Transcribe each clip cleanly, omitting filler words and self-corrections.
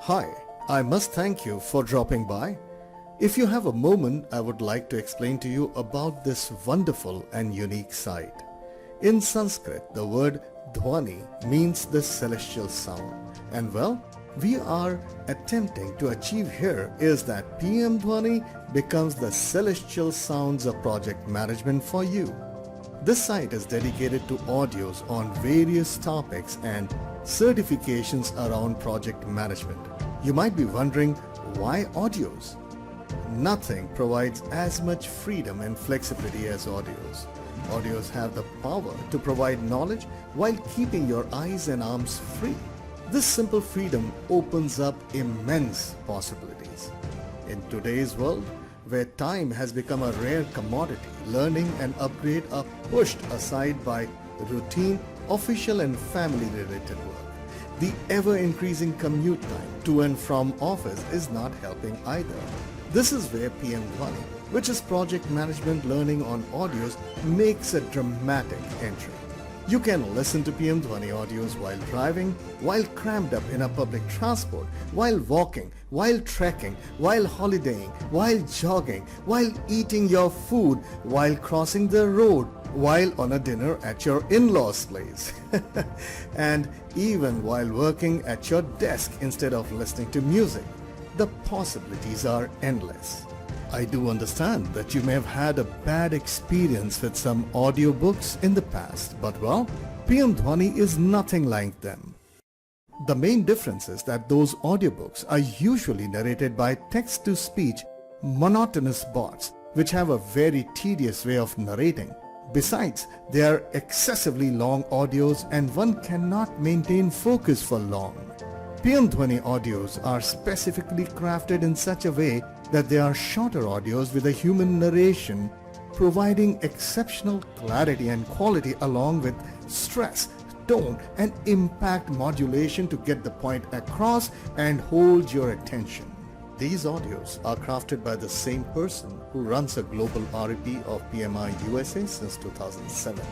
Hi, I must thank you for dropping by. If you have a moment, I would like to explain to you about this wonderful and unique site. In Sanskrit, the word Dhwani means the celestial sound. And well, we are attempting to achieve here is that PM Dhwani becomes the celestial sounds of project management for you. This site is dedicated to audios on various topics and certifications around project management. You might be wondering, why audios? Nothing provides as much freedom and flexibility as audios. Audios have the power to provide knowledge while keeping your eyes and arms free. This simple freedom opens up immense possibilities. In today's world, where time has become a rare commodity, learning and upgrade are pushed aside by routine, official and family-related work. The ever-increasing commute time to and from office is not helping either. This is where PM Dhwani, which is project management learning on audios, makes a dramatic entry. You can listen to PM Dhwani audios while driving, while crammed up in a public transport, while walking, while trekking, while holidaying, while jogging, while eating your food, while crossing the road, while on a dinner at your in-laws' place, and even while working at your desk instead of listening to music. The possibilities are endless. I do understand that you may have had a bad experience with some audiobooks in the past, but well, PM Dhwani is nothing like them. The main difference is that those audiobooks are usually narrated by text-to-speech, monotonous bots, which have a very tedious way of narrating. Besides, they are excessively long audios and one cannot maintain focus for long. PM Dhwani audios are specifically crafted in such a way that they are shorter audios with a human narration, providing exceptional clarity and quality along with stress, tone and impact modulation to get the point across and hold your attention. These audios are crafted by the same person who runs a global REP of PMI USA since 2007.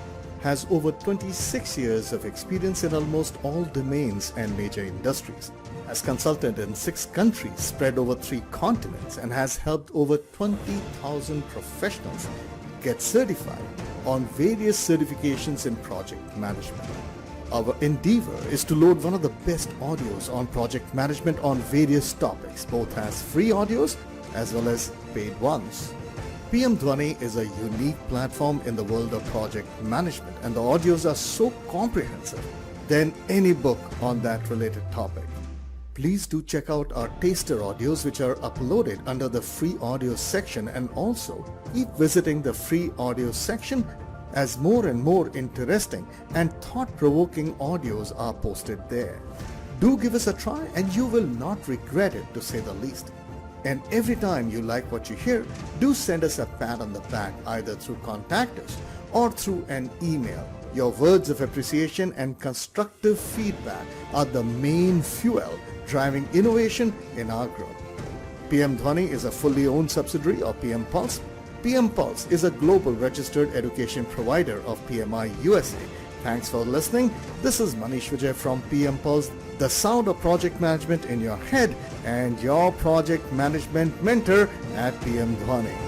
Has over 26 years of experience in almost all domains and major industries, has consulted in 6 countries spread over 3 continents, and has helped over 20,000 professionals get certified on various certifications in project management. Our endeavor is to load one of the best audios on project management on various topics, both as free audios as well as paid ones. PM Dhwani is a unique platform in the world of project management, and the audios are so comprehensive than any book on that related topic. Please do check out our taster audios, which are uploaded under the free audio section, and also keep visiting the free audio section as more and more interesting and thought-provoking audios are posted there. Do give us a try and you will not regret it, to say the least. And every time you like what you hear, do send us a pat on the back either through Contact Us or through an email. Your words of appreciation and constructive feedback are the main fuel driving innovation in our group. PM Dhwani is a fully owned subsidiary of PM Pulse. PM Pulse is a global registered education provider of PMI USA. Thanks for listening. This is Maneesh Vijaya from PM Pulse, the sound of project management in your head and your project management mentor at PM Dhwani.